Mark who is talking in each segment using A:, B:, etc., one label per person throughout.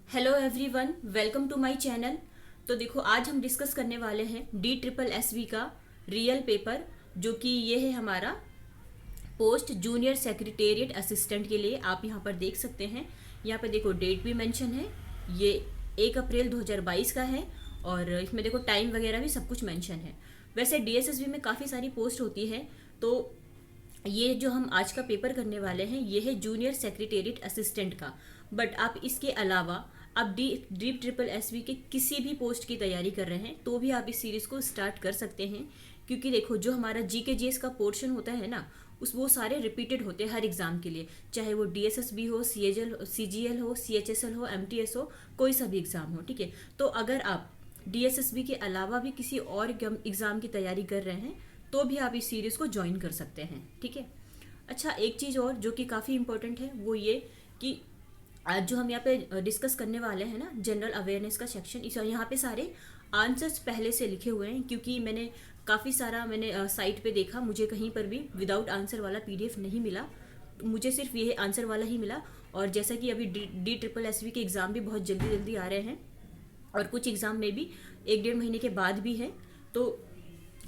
A: Hello everyone, welcome to my channel. तो देखो, आज हम डिस्कस करने वाले हैं DSSB का रियल पेपर, जो कि ये है हमारा पोस्ट जूनियर सेक्रेटेरिएट असिस्टेंट के लिए। आप यहाँ पर देख सकते हैं, यहाँ पे देखो डेट भी मेंशन है, ये 1 अप्रैल 2022 का है और इसमें देखो टाइम वगैरह भी सब कुछ मेंशन है। वैसे DSSB में काफ़ी सारी पोस्ट होती है, तो ये जो हम आज का पेपर करने वाले हैं ये है जूनियर सेक्रेटेरिएट असिस्टेंट का। बट आप इसके अलावा आप DSSB के किसी भी पोस्ट की तैयारी कर रहे हैं तो भी आप इस सीरीज़ को स्टार्ट कर सकते हैं, क्योंकि देखो जो हमारा GK GS का पोर्शन होता है ना, वो सारे रिपीटेड होते हैं हर एग्ज़ाम के लिए, चाहे वो DSSB हो, CGL हो, CHSL हो, MTS हो, कोई सा भी एग्ज़ाम हो। ठीक है, तो अगर आप DSSB के अलावा भी किसी और एग्ज़ाम की तैयारी कर रहे हैं तो भी आप इस सीरीज़ को ज्वाइन कर सकते हैं। ठीक है। अच्छा, एक चीज़ और जो कि काफ़ी इंपॉर्टेंट है वो ये कि आज जो हम यहाँ पे डिस्कस करने वाले हैं ना, जनरल अवेयरनेस का सेक्शन, इस यहाँ पे सारे आंसर्स पहले से लिखे हुए हैं, क्योंकि काफ़ी सारा साइट पे देखा, मुझे कहीं पर भी विदाउट आंसर वाला PDF नहीं मिला, तो मुझे सिर्फ ये आंसर वाला ही मिला। और जैसा कि अभी DSSB के एग्ज़ाम भी बहुत जल्दी जल्दी आ रहे हैं और कुछ एग्ज़ाम में भी 1-1.5 महीने के बाद भी है, तो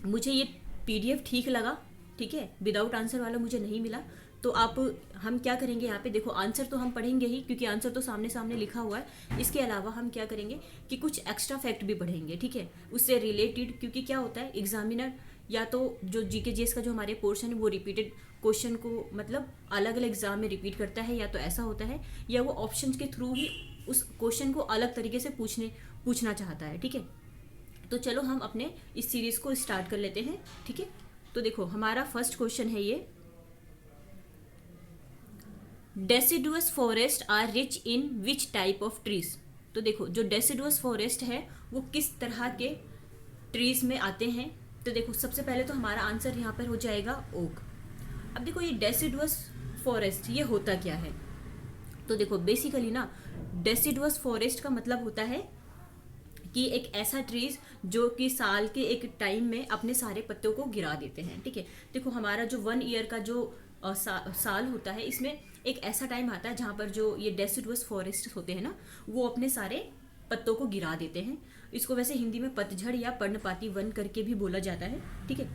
A: मुझे ये PDF ठीक लगा। ठीक है, विदाउट आंसर वाला मुझे नहीं मिला। तो हम क्या करेंगे, यहाँ पे देखो आंसर तो हम पढ़ेंगे ही, क्योंकि आंसर तो सामने सामने लिखा हुआ है। इसके अलावा हम क्या करेंगे कि कुछ एक्स्ट्रा फैक्ट भी पढ़ेंगे। ठीक है, उससे रिलेटेड, क्योंकि क्या होता है एग्जामिनर या तो जो GK GS का जो हमारे पोर्शन है वो रिपीटेड क्वेश्चन को मतलब अलग अलग एग्जाम में रिपीट करता है, या तो ऐसा होता है, या वो ऑप्शन के थ्रू ही उस क्वेश्चन को अलग तरीके से पूछना चाहता है। ठीक है, तो चलो हम अपने इस सीरीज़ को स्टार्ट कर लेते हैं। ठीक है, तो देखो हमारा फर्स्ट क्वेश्चन है ये, deciduous forest are rich in which type of trees. तो देखो जो डेसिडुअस फॉरेस्ट है वो किस तरह के ट्रीज में आते हैं। तो देखो सबसे पहले तो हमारा आंसर यहाँ पर हो जाएगा ओक। अब देखो ये डेसिडुअस फॉरेस्ट ये होता क्या है, तो देखो बेसिकली ना डेसिडुअस फॉरेस्ट का मतलब होता है कि एक ऐसा ट्रीज जो कि साल के एक टाइम में अपने सारे पत्तों को गिरा देते हैं। ठीक है, देखो हमारा जो 1 ईयर का जो साल होता है, इसमें एक ऐसा टाइम आता है जहाँ पर जो ये डेसिडुअस फॉरेस्ट होते हैं ना, वो अपने सारे पत्तों को गिरा देते हैं। इसको वैसे हिंदी में पतझड़ या पर्णपाती वन करके भी बोला जाता है। ठीक है,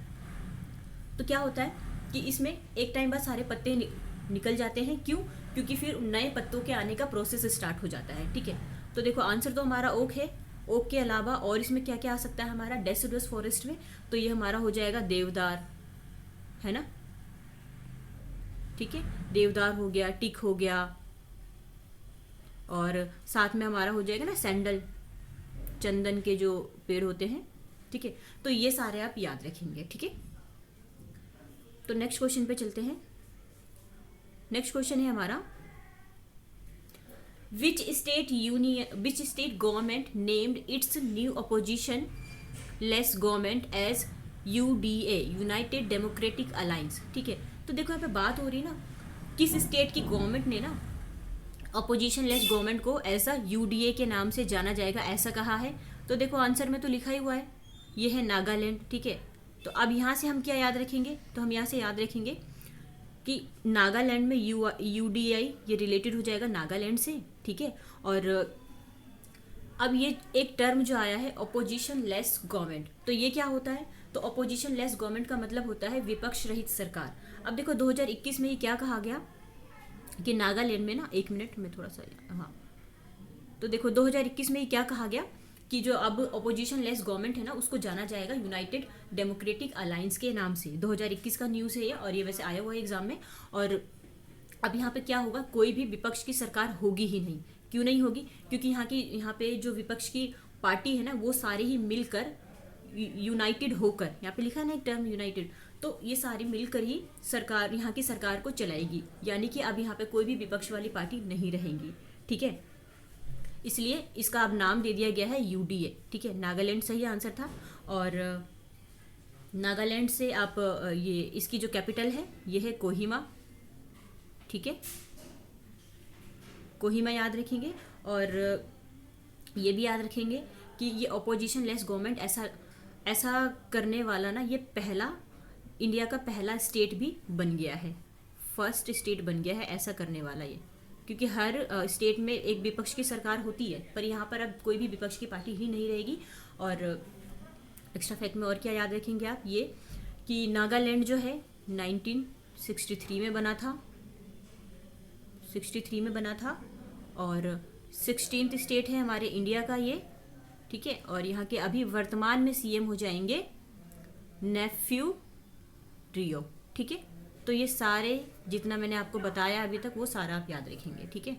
A: तो क्या होता है कि इसमें एक टाइम बाद सारे पत्ते निकल जाते हैं। क्यों? क्योंकि फिर नए पत्तों के आने का प्रोसेस स्टार्ट हो जाता है। ठीक है, तो देखो आंसर तो हमारा ओक है। ओक के अलावा और इसमें क्या क्या आ सकता है हमारा डेसिडुअस फॉरेस्ट में, तो ये हमारा हो जाएगा देवदार, है ना। ठीक है, देवदार हो गया, टिक हो गया, और साथ में हमारा हो जाएगा ना सैंडल, चंदन के जो पेड़ होते हैं। ठीक है, तो ये सारे आप याद रखेंगे। ठीक है, तो नेक्स्ट क्वेश्चन पे चलते हैं। नेक्स्ट क्वेश्चन है हमारा, Which state government named its new opposition-less government as UDA, United Democratic Alliance। ठीक है, तो देखो यहाँ पे बात हो रही है ना, किस स्टेट की गवर्नमेंट ने ना अपोजिशन लेस गवर्नमेंट को ऐसा UDA के नाम से जाना जाएगा, ऐसा कहा है। तो देखो आंसर में तो लिखा ही हुआ है, ये है नागालैंड। ठीक है, तो अब यहाँ से हम क्या याद रखेंगे, तो हम यहाँ से याद रखेंगे कि नागालैंड में UDI ये रिलेटेड हो जाएगा नागालैंड से। ठीक है, और अब ये एक टर्म जो आया है अपोजिशन लेस गवर्नमेंट, तो ये क्या होता है, तो अपोजिशन लेस गवर्नमेंट का मतलब होता है विपक्ष रहित सरकार। अब देखो 2021 में ये क्या कहा गया कि नागालैंड में ना, 1 मिनट में थोड़ा सा, हाँ, तो देखो 2021 में ये क्या कहा गया कि जो अब अपोजिशन लेस गवर्नमेंट है ना, उसको जाना जाएगा यूनाइटेड डेमोक्रेटिक अलायंस के नाम से। 2021 का न्यूज़ है ये, और ये वैसे आया हुआ है एग्जाम में। और अब यहाँ पे क्या होगा, कोई भी विपक्ष की सरकार होगी ही नहीं। क्यों नहीं होगी? क्योंकि यहाँ पे जो विपक्ष की पार्टी है ना, वो सारे ही मिलकर यूनाइटेड होकर, यहाँ पे लिखा है ना एक टर्म यूनाइटेड, तो ये सारी मिलकर ही सरकार, यहाँ की सरकार को चलाएगी। यानी कि अब यहाँ पे कोई भी विपक्ष वाली पार्टी नहीं रहेंगी। ठीक है, इसलिए इसका अब नाम दे दिया गया है UDA। ठीक है, नागालैंड सही आंसर था। और नागालैंड से आप ये इसकी जो कैपिटल है ये है कोहिमा। ठीक है, कोहिमा याद रखेंगे। और ये भी याद रखेंगे कि ये अपोजिशन लेस गवर्नमेंट ऐसा करने वाला ना, ये इंडिया का पहला स्टेट भी बन गया है, फर्स्ट स्टेट बन गया है ऐसा करने वाला ये। क्योंकि हर स्टेट में एक विपक्ष की सरकार होती है, पर यहाँ पर अब कोई भी विपक्ष की पार्टी ही नहीं रहेगी। और एक्स्ट्रा फैक्ट में और क्या याद रखेंगे आप, ये कि नागालैंड जो है 1963 में बना था, 63 में बना था, और 16th स्टेट है हमारे इंडिया का ये, ठीक है। और यहाँ के अभी वर्तमान में सीएम हो जाएंगे नेफ्यू रियो, ठीक है। तो ये सारे जितना मैंने आपको बताया अभी तक वो सारा आप याद रखेंगे, ठीक है।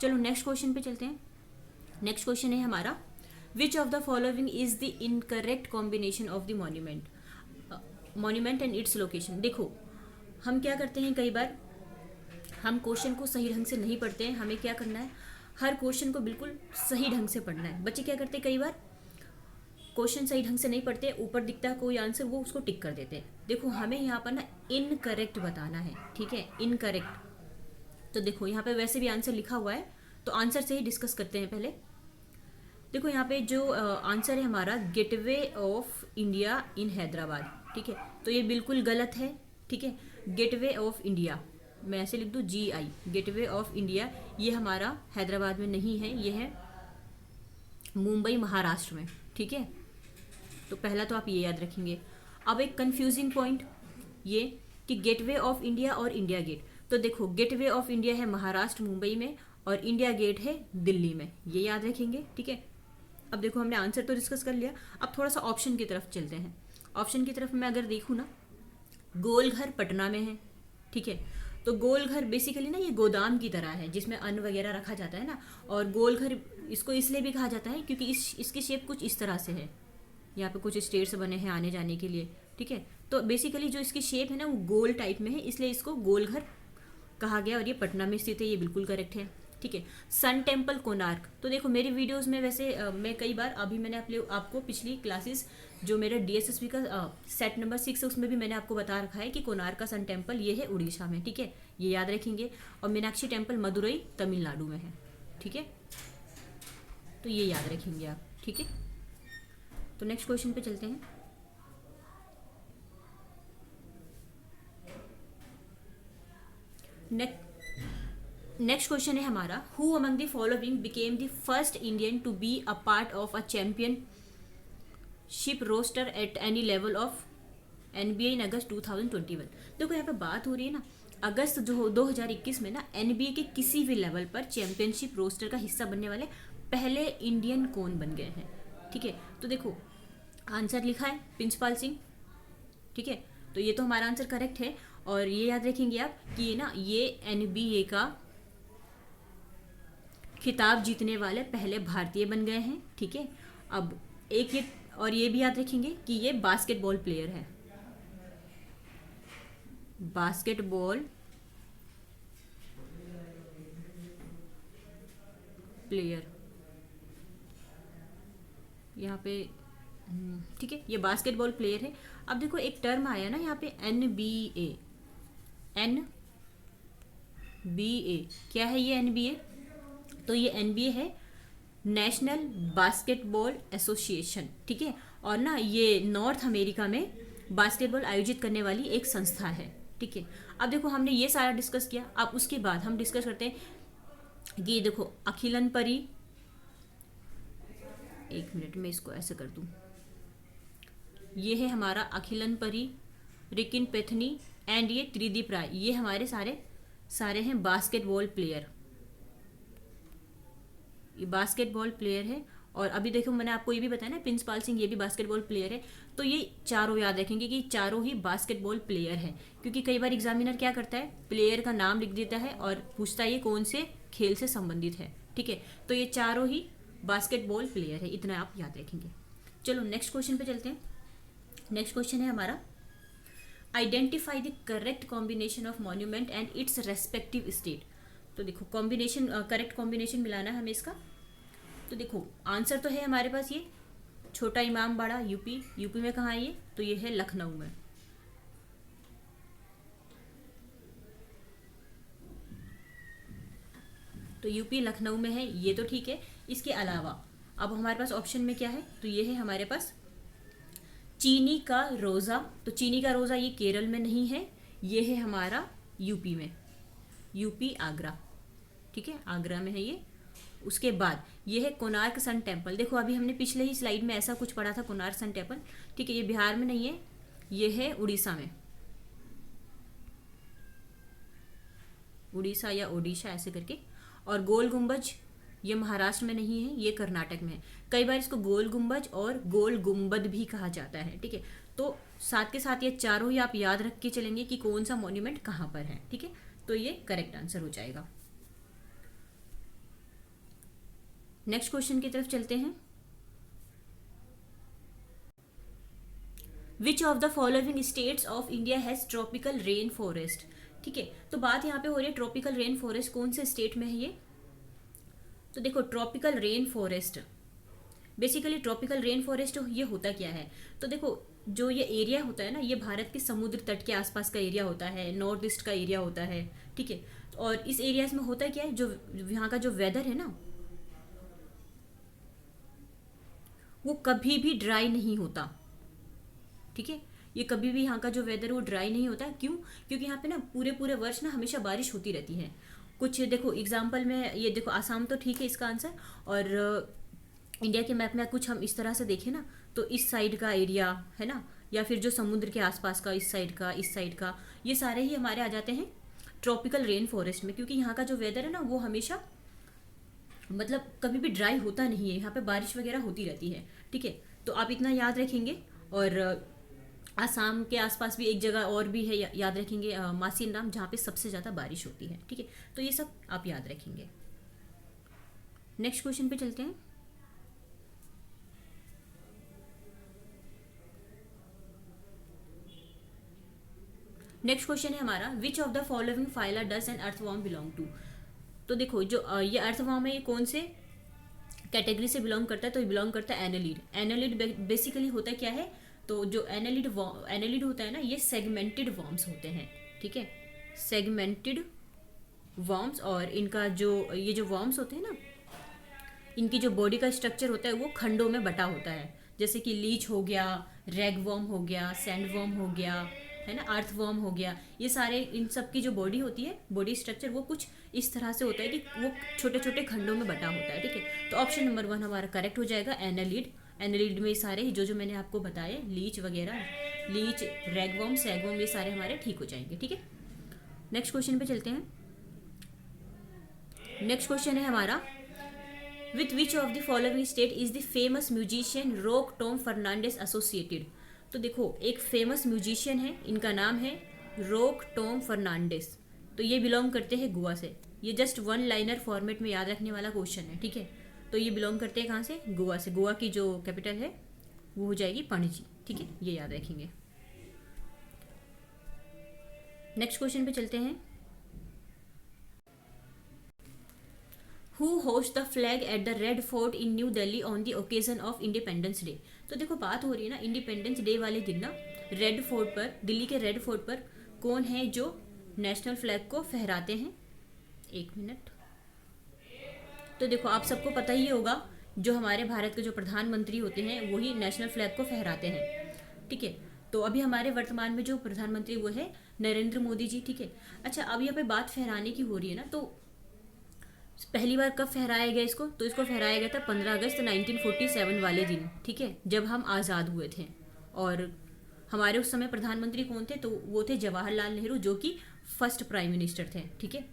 A: चलो नेक्स्ट क्वेश्चन पे चलते हैं। नेक्स्ट क्वेश्चन है हमारा, which of the following is the incorrect combination of the monument and its location. देखो हम क्या करते हैं, कई बार हम क्वेश्चन को सही ढंग से नहीं पढ़ते हैं। हमें क्या करना है, हर क्वेश्चन को बिल्कुल सही ढंग से पढ़ना है। बच्चे क्या करते हैं, कई बार क्वेश्चन सही ढंग से नहीं पढ़ते, ऊपर दिखता है कोई आंसर, वो उसको टिक कर देते हैं। देखो हमें यहाँ पर ना इनकरेक्ट बताना है, ठीक है, इनकरेक्ट। तो देखो यहाँ पे वैसे भी आंसर लिखा हुआ है, तो आंसर से ही डिस्कस करते हैं पहले। देखो यहाँ पे जो आंसर है हमारा, gateway of India in Hyderabad, ठीक है। तो ये बिल्कुल गलत है, ठीक है। गेटवे ऑफ इंडिया, मैं ऐसे लिख दूँ GI, गेटवे ऑफ इंडिया, ये हमारा हैदराबाद में नहीं है, ये है मुंबई महाराष्ट्र में, ठीक है। तो पहला तो आप ये याद रखेंगे। अब एक कंफ्यूजिंग पॉइंट ये कि गेटवे ऑफ इंडिया और इंडिया गेट, तो देखो गेटवे ऑफ इंडिया है महाराष्ट्र मुंबई में, और इंडिया गेट है दिल्ली में, ये याद रखेंगे, ठीक है। अब देखो हमने आंसर तो डिस्कस कर लिया, अब थोड़ा सा ऑप्शन की तरफ चलते हैं। ऑप्शन की तरफ मैं अगर देखूँ ना, गोलघर पटना में है, ठीक है। तो गोलघर बेसिकली ना ये गोदाम की तरह है जिसमें अन्न वगैरह रखा जाता है ना, और गोलघर इसको इसलिए भी कहा जाता है क्योंकि इसकी शेप कुछ इस तरह से है, यहाँ पे कुछ स्टेयर्स बने हैं आने जाने के लिए, ठीक है। तो बेसिकली जो इसकी शेप है ना वो गोल टाइप में है, इसलिए इसको गोलघर कहा गया, और ये पटना में स्थित है, ये बिल्कुल करेक्ट है, ठीक है। सन टेम्पल कोणार्क, तो देखो मेरी वीडियोस में वैसे मैं कई बार, अभी मैंने आपको पिछली क्लासेस जो मेरा DSSB का सेट नंबर 6 है उसमें भी मैंने आपको बता रखा है कि कोणार्क का सन टेम्पल ये है उड़ीसा में, ठीक है, ये याद रखेंगे। और मीनाक्षी टेम्पल मदुरई तमिलनाडु में है, ठीक है। तो ये याद रखेंगे आप, ठीक है। तो नेक्स्ट क्वेश्चन पे चलते हैं। नेक्स्ट क्वेश्चन है हमारा, who among the following became the first Indian to be a part of a championship roster at any level of NBA in August 2021। देखो यहाँ पे बात हो रही है ना, अगस्त जो 2021 में ना NBA के किसी भी लेवल पर चैंपियनशिप रोस्टर का हिस्सा बनने वाले पहले इंडियन कौन बन गए हैं, ठीक है। तो देखो आंसर लिखा है प्रिंसपाल सिंह, ठीक है। तो ये तो हमारा आंसर करेक्ट है, और ये याद रखेंगे आप कि ये ना ये NBA का खिताब जीतने वाले पहले भारतीय बन गए हैं, ठीक है। अब एक ये और ये भी याद रखेंगे कि ये बास्केटबॉल प्लेयर है, बास्केटबॉल प्लेयर यहाँ पे, ठीक है, ये बास्केटबॉल प्लेयर है। अब देखो एक टर्म आया ना यहाँ पे NBA, क्या है ये NBA? तो ये NBA है नेशनल बास्केटबॉल एसोसिएशन, ठीक है। और ना ये नॉर्थ अमेरिका में बास्केटबॉल आयोजित करने वाली एक संस्था है, ठीक है। अब देखो हमने ये सारा डिस्कस किया, अब उसके बाद हम डिस्कस करते हैं कि देखो अखिलन परी, एक मिनट में इसको ऐसे कर दूं, ये है हमारा अखिलन परी, रिकिन पेथनी एंड ये त्रिदीप राय, ये हमारे सारे हैं बास्केटबॉल प्लेयर, ये बास्केटबॉल प्लेयर है। और अभी देखो मैंने आपको ये भी बताया ना प्रिंसपाल सिंह, ये भी बास्केटबॉल प्लेयर है। तो ये चारों याद रखेंगे कि चारों ही बास्केटबॉल प्लेयर हैं, क्योंकि कई बार एग्जामिनर क्या करता है, प्लेयर का नाम लिख देता है और पूछता है ये कौन से खेल से संबंधित है, ठीक है। तो ये चारों ही बास्केटबॉल प्लेयर है, इतना आप याद रखेंगे। चलो नेक्स्ट क्वेश्चन पे चलते हैं। नेक्स्ट क्वेश्चन है हमारा, identify the correct combination of monument and it's respective state. तो देखो कॉम्बिनेशन, करेक्ट कॉम्बिनेशन मिलाना है हमें इसका। तो देखो आंसर तो है हमारे पास ये छोटा इमाम बाड़ा यूपी में कहाँ है ये, तो ये है लखनऊ में, तो यूपी लखनऊ में है, ये तो ठीक है। इसके अलावा अब हमारे पास ऑप्शन में क्या है, तो ये है हमारे पास चीनी का रोज़ा। तो चीनी का रोज़ा ये केरल में नहीं है, ये है हमारा यूपी में, यूपी आगरा, ठीक है, आगरा में है ये। उसके बाद ये है कोणार्क सन टेम्पल। देखो अभी हमने पिछले ही स्लाइड में ऐसा कुछ पढ़ा था, कोणार्क सन टेम्पल, ठीक है। ये बिहार में नहीं है, ये है उड़ीसा में, उड़ीसा या ओडिशा ऐसे करके। और गोल गुंबज ये महाराष्ट्र में नहीं है, ये कर्नाटक में है। कई बार इसको गोल गुंबज और गोल गुंबद भी कहा जाता है, ठीक है। तो साथ के साथ ये चारों ही आप याद रख के चलेंगे कि कौन सा मॉन्यूमेंट कहाँ पर है, ठीक है। तो ये करेक्ट आंसर हो जाएगा। नेक्स्ट क्वेश्चन की तरफ चलते हैं। विच of the following states of India has tropical rain forest, ठीक है। तो बात यहाँ पे हो रही है ट्रॉपिकल रेन फॉरेस्ट कौन से स्टेट में है ये। तो देखो tropical rain forest, basically tropical rain forest ये होता क्या है। तो देखो जो ये एरिया होता है ना, ये भारत के समुद्र तट के आसपास का एरिया होता है, नॉर्थ ईस्ट का एरिया होता है, ठीक है। और इस एरियाज में होता क्या है, जो यहाँ का जो वेदर है ना, वो कभी भी ड्राई नहीं होता, ठीक है। ये कभी भी यहाँ का जो वेदर वो ड्राई नहीं होता। क्यों? क्योंकि यहाँ पे ना पूरे पूरे वर्ष ना हमेशा बारिश होती रहती है। कुछ देखो एग्जाम्पल में ये देखो, आसाम तो ठीक है इसका आंसर, और इंडिया के मैप में कुछ हम इस तरह से देखें ना, तो इस साइड का एरिया है ना, या फिर जो समुद्र के आसपास का इस साइड का, ये सारे ही हमारे आ जाते हैं ट्रॉपिकल रेन फॉरेस्ट में। क्योंकि यहाँ का जो वेदर है ना वो हमेशा मतलब कभी भी ड्राई होता नहीं है, यहाँ पे बारिश वगैरह होती रहती है, ठीक है। तो आप इतना याद रखेंगे। और आसाम के आसपास भी एक जगह और भी है, याद रखेंगे, मासीनराम, जहाँ पे सबसे ज़्यादा बारिश होती है, ठीक है। तो ये सब आप याद रखेंगे। नेक्स्ट क्वेश्चन पे चलते हैं। नेक्स्ट क्वेश्चन है हमारा, which of the following phyla does an earthworm belong to. तो देखो जो ये अर्थवॉर्म है, ये कौन से कैटेगरी से बिलोंग करता है। तो ये बिलोंग करता है एनालिड। एनालिड बेसिकली होता क्या है, तो जो एनालिड होता है ना, ये सेगमेंटेड वॉर्म्स होते हैं, ठीक है, सेगमेंटेड वॉर्म्स। और इनका जो ये जो वॉर्म्स होते हैं ना, इनकी जो बॉडी का स्ट्रक्चर होता है वो खंडों में बटा होता है। जैसे कि लीच हो गया, रैग वॉर्म हो गया, सैंड वॉर्म हो गया, है ना, अर्थ वॉर्म हो गया। ये सारे इन सब की जो बॉडी होती है, बॉडी स्ट्रक्चर वो कुछ इस तरह से होता है कि वो छोटे छोटे खंडों में बटा होता है, ठीक है। तो ऑप्शन नंबर 1 हमारा करेक्ट हो जाएगा, एनालिड। एनालिड में सारे जो मैंने आपको बताए, लीच वगैरह, लीच, रैगवॉर्म, सैगवॉर्म, ये सारे हमारे ठीक हो जाएंगे, ठीक है। नेक्स्ट क्वेश्चन पे चलते हैं। नेक्स्ट क्वेश्चन है हमारा, with which of the following state is the famous musician Rock Tom Fernandes associated. तो देखो एक फेमस म्यूजिशियन है, इनका नाम है रॉक टॉम फर्नांडिस। तो ये बिलोंग करते हैं गोवा से। ये जस्ट 1 लाइनर फॉर्मेट में याद रखने वाला क्वेश्चन है, ठीक है। तो ये बिलोंग करते हैं कहाँ से, गोवा से। गोवा की जो कैपिटल है वो हो जाएगी पणजी, ठीक है, ये याद रखेंगे। नेक्स्ट क्वेश्चन पे चलते हैं। Who host the flag at the red fort in new Delhi on the occasion of independence day. तो देखो बात हो रही है ना, इंडिपेंडेंस डे वाले दिन ना रेड फोर्ट पर, दिल्ली के रेड फोर्ट पर कौन है जो नेशनल फ्लैग को फहराते हैं। 1 मिनट। तो देखो आप सबको पता ही होगा, जो हमारे भारत के जो प्रधानमंत्री होते हैं वही नेशनल फ्लैग को फहराते हैं, ठीक है। तो अभी हमारे वर्तमान में जो प्रधानमंत्री वो है नरेंद्र मोदी जी, ठीक है। अच्छा, अब यहाँ पे बात फहराने की हो रही है ना, तो पहली बार कब फहराया गया इसको, तो इसको फहराया गया था 15 अगस्त 1947 वाले दिन, ठीक है, जब हम आज़ाद हुए थे। और हमारे उस समय प्रधानमंत्री कौन थे, तो वो थे जवाहरलाल नेहरू, जो कि फर्स्ट प्राइम मिनिस्टर थे, ठीक है,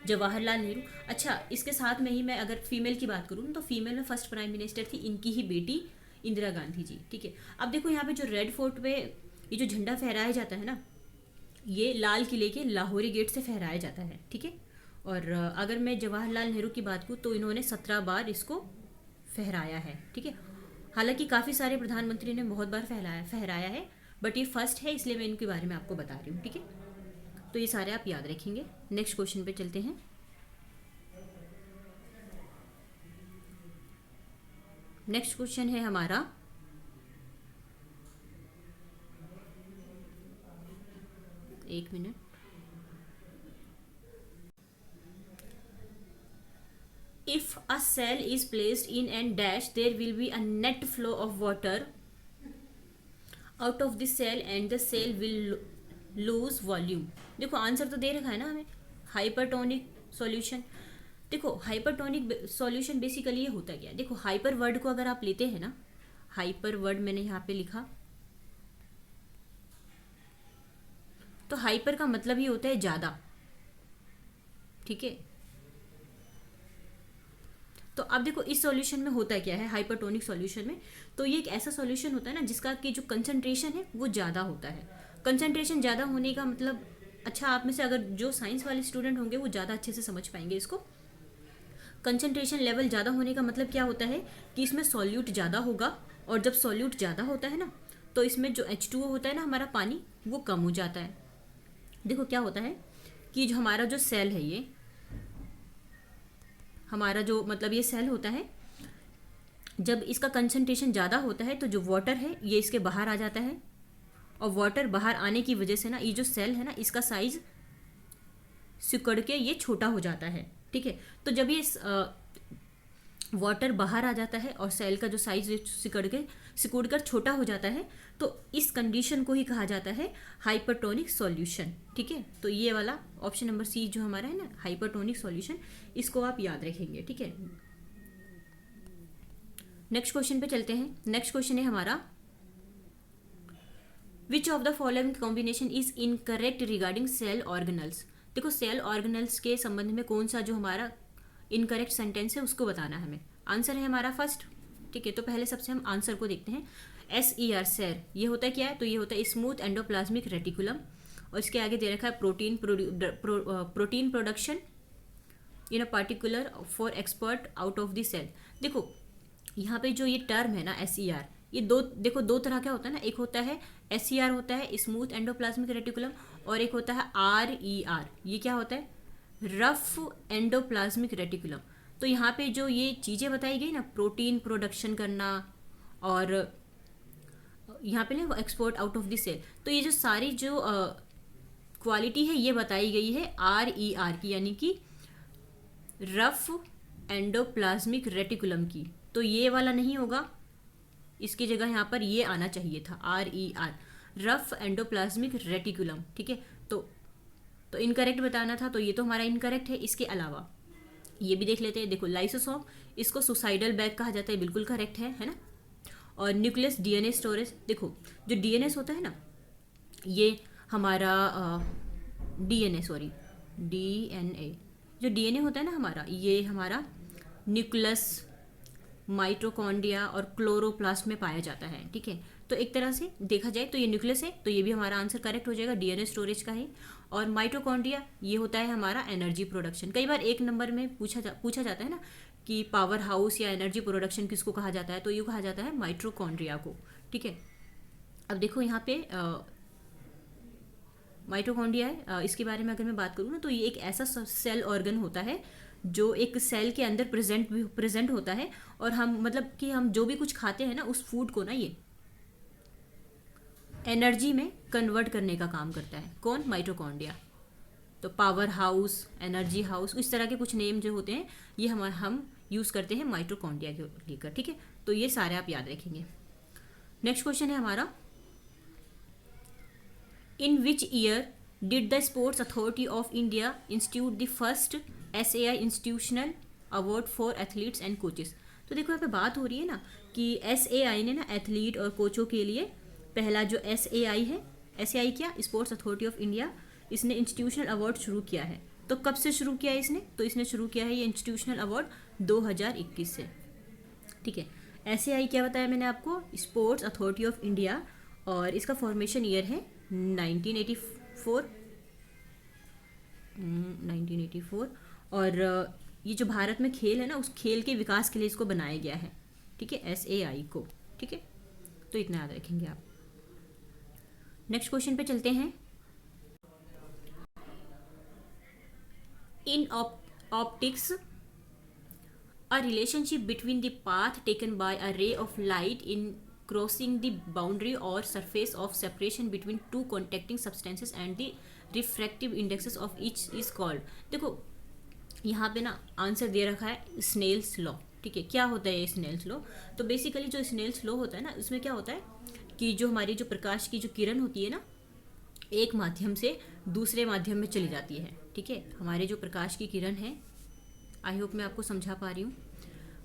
A: जवाहरलाल नेहरू। अच्छा, इसके साथ में ही मैं अगर फीमेल की बात करूँ तो फीमेल में फर्स्ट प्राइम मिनिस्टर थी इनकी ही बेटी इंदिरा गांधी जी, ठीक है। अब देखो यहाँ पे जो रेड फोर्ट पे ये जो झंडा फहराया जाता है ना, ये लाल किले के लाहौरी गेट से फहराया जाता है, ठीक है। और अगर मैं जवाहरलाल नेहरू की बात करूँ तो इन्होंने 17 बार इसको फहराया है, ठीक है। हालांकि काफ़ी सारे प्रधानमंत्री ने बहुत बार फहराया है, बट ये फर्स्ट है, इसलिए मैं इनके बारे में आपको बता रही हूँ, ठीक है। तो ये सारे आप याद रखेंगे। नेक्स्ट क्वेश्चन पे चलते हैं। नेक्स्ट क्वेश्चन है हमारा, एक minute. If a cell is placed in and dash, there will be a net flow of water out of the cell and the cell will lose volume. देखो answer तो दे रखा है ना हमें, हाइपरटोनिक सॉल्यूशन। देखो हाइपरटोनिक सॉल्यूशन बेसिकली ये होता क्या है, देखो हाइपर वर्ड को अगर आप लेते हैं ना, हाइपर वर्ड मैंने यहाँ पे लिखा, तो हाइपर का मतलब ही होता है ज़्यादा, ठीक है। तो अब देखो इस सॉल्यूशन में होता क्या है, हाइपरटोनिक सॉल्यूशन में, तो ये एक ऐसा सॉल्यूशन होता है ना जिसका कि जो कंसंट्रेशन है वो ज़्यादा होता है। कंसंट्रेशन ज़्यादा होने का मतलब, अच्छा आप में से अगर जो साइंस वाले स्टूडेंट होंगे वो ज़्यादा अच्छे से समझ पाएंगे इसको। कंसंट्रेशन लेवल ज़्यादा होने का मतलब क्या होता है कि इसमें सॉल्यूट ज़्यादा होगा, और जब सॉल्यूट ज़्यादा होता है ना तो इसमें जो H2O होता है ना हमारा पानी, वो कम हो जाता है। देखो क्या होता है कि जो हमारा जो सेल है, ये हमारा जो मतलब ये सेल होता है, जब इसका कंसंट्रेशन ज़्यादा होता है तो जो वाटर है ये इसके बाहर आ जाता है, और वाटर बाहर आने की वजह से ना ये जो सेल है ना इसका साइज सिकुड़ के ये छोटा हो जाता है, ठीक है। तो जब ये वाटर बाहर आ जाता है और सेल का जो साइज सिकुड़ कर छोटा हो जाता है, तो इस कंडीशन को ही कहा जाता है हाइपरटोनिक सॉल्यूशन, ठीक है। तो ये वाला ऑप्शन नंबर सी जो हमारा है ना हाइपरटोनिक सॉल्यूशन, इसको आप याद रखेंगे, ठीक है। नेक्स्ट क्वेश्चन पे चलते हैं। नेक्स्ट क्वेश्चन है हमारा, which of the following combination is incorrect regarding cell organelles. देखो सेल ऑर्गेनल्स के संबंध में कौन सा जो हमारा इनकरेक्ट सेंटेंस है उसको बताना है हमें। आंसर है हमारा फर्स्ट, ठीक है। तो पहले सबसे हम आंसर को देखते हैं। SER सेल, ये होता है क्या है, तो ये होता है स्मूथ एंडोप्लाज्मिक रेटिकुलम, और इसके आगे दे रखा है protein production in a particular for expert out of the cell. देखो यहाँ पे जो ये टर्म है ना SER, ये दो तरह का होता है ना, एक होता है SER होता है स्मूथ एंडोप्लाज्मिक रेटिकुलम, और एक होता है RER, ये क्या होता है, रफ एंडोप्लाज्मिक रेटिकुलम। तो यहाँ पे जो ये चीज़ें बताई गई ना, प्रोटीन प्रोडक्शन करना और यहाँ पे ना export out of the cell, तो ये जो सारी जो क्वालिटी है ये बताई गई है RER की, यानी कि रफ एंडोप्लाज्मिक रेटिकुलम की। तो ये वाला नहीं होगा, इसकी जगह यहाँ पर ये आना चाहिए था RER, रफ एंडोप्लाज्मिक रेटिकुलम, ठीक है। तो इनकरेक्ट बताना था, तो ये तो हमारा इनकरेक्ट है। इसके अलावा ये भी देख लेते हैं। देखो लाइसोसोम, इसको सुसाइडल बैग कहा जाता है, बिल्कुल करेक्ट है ना। और न्यूक्लियस DNA स्टोरेज, देखो जो DNA होता है ना, ये हमारा DNA जो DNA होता है ना हमारा, ये हमारा न्यूक्लियस, माइटोकॉन्ड्रिया और क्लोरोप्लास्ट में पाया जाता है, ठीक है। तो एक तरह से देखा जाए तो ये न्यूक्लियस है, तो ये भी हमारा आंसर करेक्ट हो जाएगा, DNA स्टोरेज का है। और माइटोकॉन्ड्रिया ये होता है हमारा एनर्जी प्रोडक्शन। कई बार एक नंबर में पूछा जाता है ना कि पावर हाउस या एनर्जी प्रोडक्शन किसको कहा जाता है, तो ये कहा जाता है माइटोकॉन्ड्रिया को, ठीक है। अब देखो यहाँ पे माइटोकॉन्ड्रिया है, इसके बारे में अगर मैं बात करूँ ना, तो ये एक ऐसा सेल ऑर्गन होता है जो एक सेल के अंदर प्रेजेंट होता है, और हम मतलब कि हम जो भी कुछ खाते हैं ना उस फूड को ना ये एनर्जी में कन्वर्ट करने का काम करता है। कौन, माइटोकॉन्ड्रिया। तो पावर हाउस, एनर्जी हाउस, इस तरह के कुछ नेम जो होते हैं ये हम यूज़ करते हैं माइटोकॉन्ड्रिया के लेकर, ठीक है। तो ये सारे आप याद रखेंगे। नेक्स्ट क्वेश्चन है हमारा, in which year did the sports authority of India institute the first SAI institutional award for athletes and coaches. तो देखो यहाँ पे बात हो रही है ना कि SAI ने ना एथलीट और कोचों के लिए पहला जो SAI है, SAI क्या, स्पोर्ट्स अथॉरिटी ऑफ इंडिया, इसने इंस्टीट्यूशनल अवार्ड शुरू किया है। तो कब से शुरू किया है इसने, तो इसने शुरू किया है ये इंस्टीट्यूशनल अवार्ड 2021 से, ठीक है। SAI क्या बताया मैंने आपको, स्पोर्ट्स अथॉरिटी ऑफ इंडिया, और इसका फॉर्मेशन ईयर है 1984, और ये जो भारत में खेल है ना उस खेल के विकास के लिए इसको बनाया गया है, ठीक है, SAI को, ठीक है। तो इतना याद रखेंगे आप। नेक्स्ट क्वेश्चन पे चलते हैं। इन optics a relationship between the path taken by a ray of light in crossing the boundary or surface of separation between two contacting substances and the refractive indexes of each is called। देखो यहाँ पे ना answer दे रखा है Snell's law, ठीक है। क्या होता है ये स्नेल्स लॉ, तो बेसिकली जो स्नेल्स लॉ होता है ना उसमें क्या होता है कि जो हमारी जो प्रकाश की जो किरण होती है ना एक माध्यम से दूसरे माध्यम में चली जाती है, ठीक है, हमारे जो प्रकाश की किरण है, आई होप मैं आपको समझा पा रही हूँ,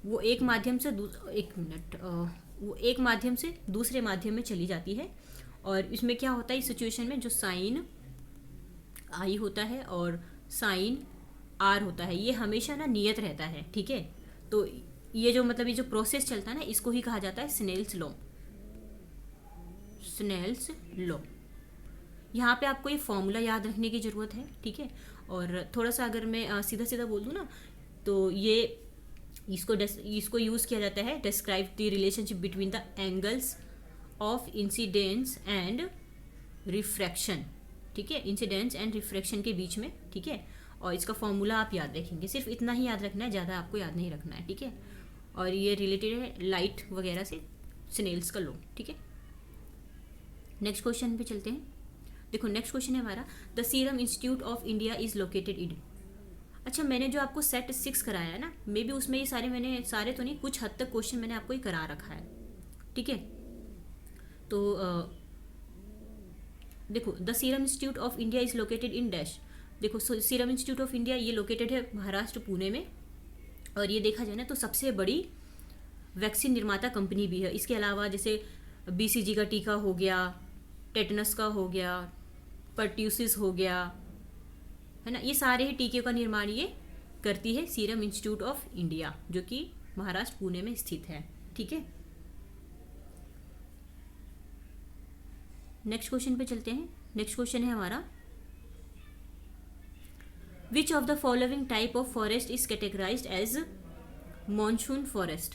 A: वो एक माध्यम से वो एक माध्यम से दूसरे माध्यम में चली जाती है। और इसमें क्या होता है, इस सिचुएशन में जो साइन आई होता है और साइन आर होता है, ये हमेशा ना नियत रहता है। ठीक है, तो ये जो मतलब ये जो प्रोसेस चलता है ना, इसको ही कहा जाता है स्नेल्स लॉ। स्नेल्स लॉ, यहाँ पे आपको ये फॉर्मूला याद रखने की ज़रूरत है। ठीक है, और थोड़ा सा अगर मैं सीधा सीधा बोल दूँ ना, तो ये इसको यूज़ किया जाता है describe the relationship between the angles of incidence and refraction. ठीक है, इंसिडेंस एंड रिफ्रैक्शन के बीच में। ठीक है, और इसका फॉर्मूला आप याद रखेंगे, सिर्फ इतना ही याद रखना है, ज़्यादा आपको याद नहीं रखना है। ठीक है, और ये रिलेटेड है लाइट वगैरह से, स्नेल्स का लॉ। ठीक है, नेक्स्ट क्वेश्चन पे चलते हैं। देखो नेक्स्ट क्वेश्चन है हमारा, the serum institute of India is located in. अच्छा, मैंने जो आपको सेट 6 कराया है ना, मे बी उसमें ये सारे तो नहीं, कुछ हद तक क्वेश्चन मैंने आपको ही करा रखा है। ठीक है, तो देखो the serum institute of India is located in dash. देखो सीरम इंस्टीट्यूट ऑफ इंडिया ये लोकेटेड है महाराष्ट्र पुणे में, और ये देखा जाए ना तो सबसे बड़ी वैक्सीन निर्माता कंपनी भी है। इसके अलावा जैसे BCG का टीका हो गया, टेटनस का हो गया, पर्ट्यूसिस हो गया, है ना, ये सारे ही टीके का निर्माण ये करती है सीरम इंस्टीट्यूट ऑफ इंडिया, जो कि महाराष्ट्र पुणे में स्थित है। ठीक है, नेक्स्ट क्वेश्चन पे चलते हैं। नेक्स्ट क्वेश्चन है हमारा, which of the following type of forest is categorised as monsoon forest.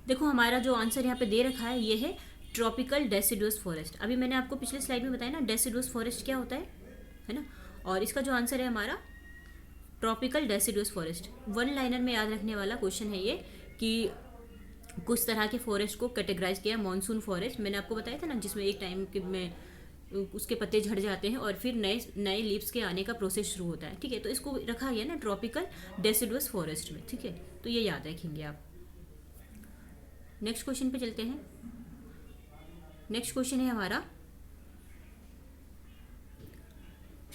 A: देखो हमारा जो आंसर यहाँ पे दे रखा है ये है ट्रॉपिकल डेसिडुअस फॉरेस्ट। अभी मैंने आपको पिछले स्लाइड में बताया ना डेसिडुअस फॉरेस्ट क्या होता है ना, और इसका जो आंसर है हमारा tropical deciduous forest. One liner में याद रखने वाला क्वेश्चन है ये, कि कुछ तरह के फॉरेस्ट को कैटेगराइज किया। मॉनसून फॉरेस्ट मैंने आपको बताया था ना, जिसमें एक टाइम के में उसके पत्ते झड़ जाते हैं और फिर नए लीव्स के आने का प्रोसेस शुरू होता है। ठीक है, तो इसको रखा गया ना ट्रॉपिकल डेसिडुअस फॉरेस्ट में। ठीक है, तो ये याद रखेंगे आप। नेक्स्ट क्वेश्चन पे चलते हैं। नेक्स्ट क्वेश्चन है हमारा,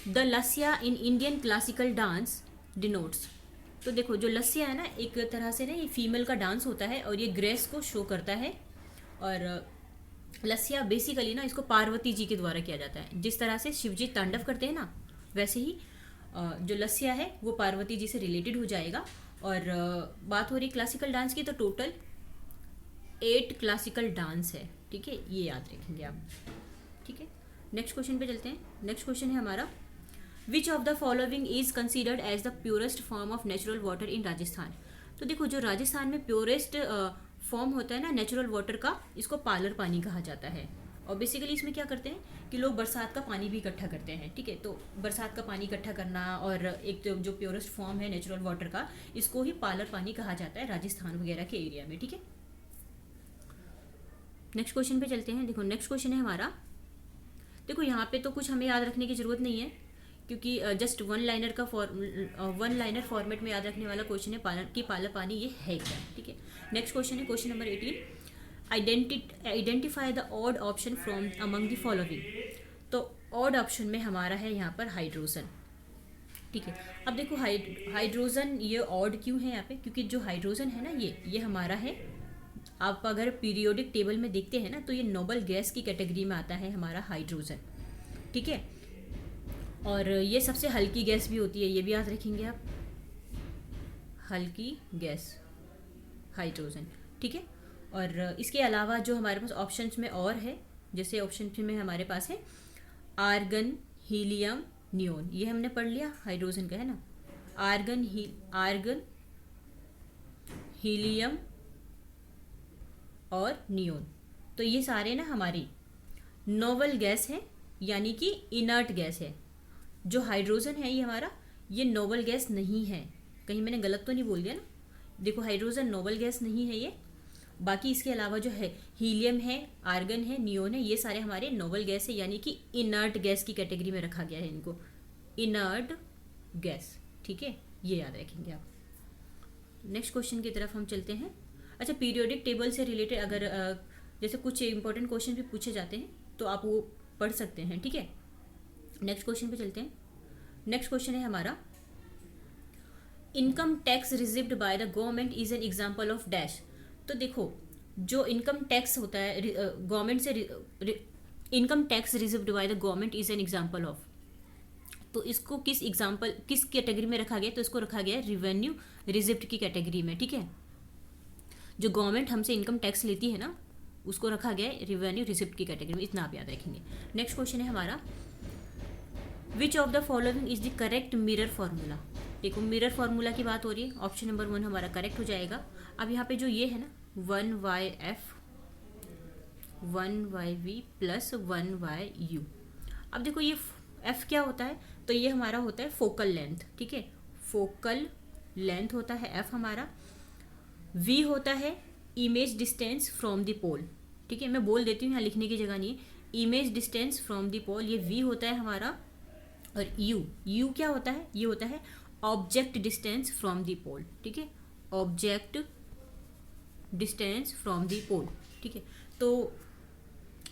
A: the lasya in Indian classical dance denotes. तो देखो जो लस्या है ना, एक तरह से ना ये फीमेल का डांस होता है और ये ग्रेस को शो करता है। और लस्या बेसिकली ना इसको पार्वती जी के द्वारा किया जाता है। जिस तरह से शिव जी तांडव करते हैं ना, वैसे ही जो लस्या है वो पार्वती जी से रिलेटेड हो जाएगा। और बात हो रही क्लासिकल डांस की, तो टोटल 8 क्लासिकल डांस है। ठीक है, ये याद रखेंगे आप। ठीक है, नेक्स्ट क्वेश्चन पे चलते हैं। नेक्स्ट क्वेश्चन है हमारा, which of the following is considered as the purest form of natural water in Rajasthan. तो देखो जो राजस्थान में प्योरेस्ट फॉर्म होता है ना नेचुरल वाटर का, इसको पालर पानी कहा जाता है। और बेसिकली इसमें क्या करते हैं कि लोग बरसात का पानी भी इकट्ठा करते हैं। ठीक है, तो बरसात का पानी इकट्ठा करना और एक जो प्योरेस्ट फॉर्म है नेचुरल वाटर का, इसको ही पालर पानी कहा जाता है राजस्थान वगैरह के एरिया में। ठीक है, नेक्स्ट क्वेश्चन पे चलते हैं। देखो नेक्स्ट क्वेश्चन है हमारा, देखो यहाँ पे तो कुछ हमें याद रखने की ज़रूरत नहीं है, क्योंकि जस्ट वन लाइनर फॉर्मेट में याद रखने वाला क्वेश्चन है पालर पानी ये है क्या। ठीक है, नेक्स्ट क्वेश्चन है question number 18, identify the odd option from among the following. तो ऑड ऑप्शन में हमारा है यहाँ पर हाइड्रोजन। ठीक है, अब देखो हाइड्रोजन ये ऑड क्यों है यहाँ पे, क्योंकि जो हाइड्रोजन है ना ये हमारा है, आप अगर पीरियोडिक टेबल में देखते हैं ना तो ये नोबल गैस की कैटेगरी में आता है हमारा हाइड्रोजन। ठीक है, और ये सबसे हल्की गैस भी होती है, ये भी याद रखेंगे आप, हल्की गैस हाइड्रोजन। ठीक है, और इसके अलावा जो हमारे पास ऑप्शंस में और है, जैसे ऑप्शन में हमारे पास है आर्गन, हीलियम, नियोन, ये हमने पढ़ लिया हाइड्रोजन का है ना, आर्गन, हीलियम और नियोन। तो ये सारे ना हमारी नोबल गैस है, यानी कि इनर्ट गैस है। जो हाइड्रोजन है ये हमारा ये नोबल गैस नहीं है, कहीं मैंने गलत तो नहीं बोल दिया ना। देखो हाइड्रोजन नोबल गैस नहीं है ये, बाकी इसके अलावा जो है हीलियम है, आर्गन है, नियोन है, ये सारे हमारे नोबल गैस है, यानी कि इनर्ट गैस की कैटेगरी में रखा गया है इनको, इनर्ट गैस। ठीक है, ये याद रखेंगे आप। नेक्स्ट क्वेश्चन की तरफ हम चलते हैं। अच्छा, पीरियोडिक टेबल से रिलेटेड अगर जैसे कुछ इंपॉर्टेंट क्वेश्चन भी पूछे जाते हैं तो आप वो पढ़ सकते हैं। ठीक है, नेक्स्ट क्वेश्चन पे चलते हैं। नेक्स्ट क्वेश्चन है हमारा, income tax received by the government is an example of dash. तो देखो, जो इनकम टैक्स होता है गवर्नमेंट से, income tax received by the government is an example of, तो इसको किस कैटेगरी में रखा गया, तो इसको रखा गया है रिवेन्यू रिसिप्ट की कैटेगरी में। ठीक है, जो गवर्नमेंट हमसे इनकम टैक्स लेती है ना, उसको रखा गया है रिवेन्यू रिसिप्ट की कैटेगरी में। इतना आप याद रखेंगे। नेक्स्ट क्वेश्चन है हमारा, which of the following is the correct mirror formula. देखो, मिरर फार्मूला की बात हो रही है, ऑप्शन नंबर 1 हमारा करेक्ट हो जाएगा। अब यहाँ पे जो ये है ना 1YF 1YV प्लस 1YU। अब देखो ये F क्या होता है, तो ये हमारा होता है फोकल लेंथ। ठीक है, फोकल लेंथ होता है F हमारा। V होता है इमेज डिस्टेंस फ्रॉम द पोल। ठीक है, मैं बोल देती हूँ, यहाँ लिखने की जगह नहीं है। इमेज डिस्टेंस फ्रॉम द पोल, ये V होता है हमारा। और U क्या होता है, ये होता है ऑब्जेक्ट डिस्टेंस फ्रॉम द पोल। ठीक है, ऑब्जेक्ट डिस्टेंस फ्रॉम द पोल। ठीक है, तो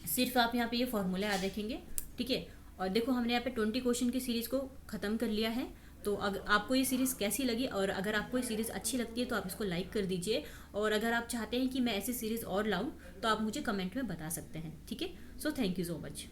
A: सिर्फ आप यहाँ पे ये फॉर्मूला याद रखेंगे। ठीक है, और देखो हमने यहाँ पे 20 क्वेश्चन की सीरीज़ को ख़त्म कर लिया है। तो अगर आपको ये सीरीज़ कैसी लगी, और अगर आपको ये सीरीज़ अच्छी लगती है तो आप इसको लाइक कर दीजिए, और अगर आप चाहते हैं कि मैं ऐसी सीरीज़ और लाऊं तो आप मुझे कमेंट में बता सकते हैं। ठीक है, so thank you so much.